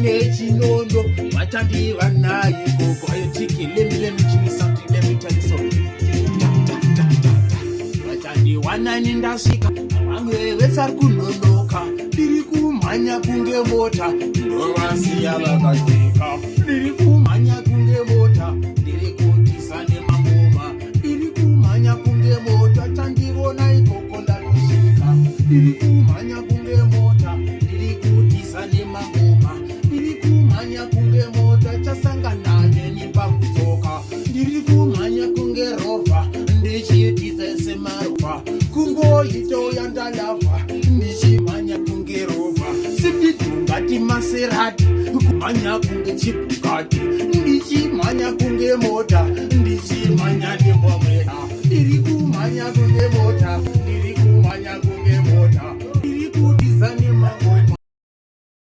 ine chinondo vatandiva naye gogo ayotiki let me tell you something. Vatandiwana nindasvika vamwe vesari kunonoka ndiri kumhanya kunge mota ndovasiya vakasvika ndiri kumhanya kunge mota ndiri kutisa nemangoma ndiri kumhanya kunge mota tandiona ikoko ndatosvika ndiri kumhanya kunge mota ndiri kutisa nemangoma ndiri kumhanya kunge mota chasangana neni pakudzoka ndiri kumhanya kunge rovha ndichiitisa semarovha kungoitoya ndalava ndichimhanya kunge rovha sindidhungati maserati kumhanya kunge chibhukati ndichimhanya kunge mota ndichimhanya nembomera ndiri kumhanya kunge mota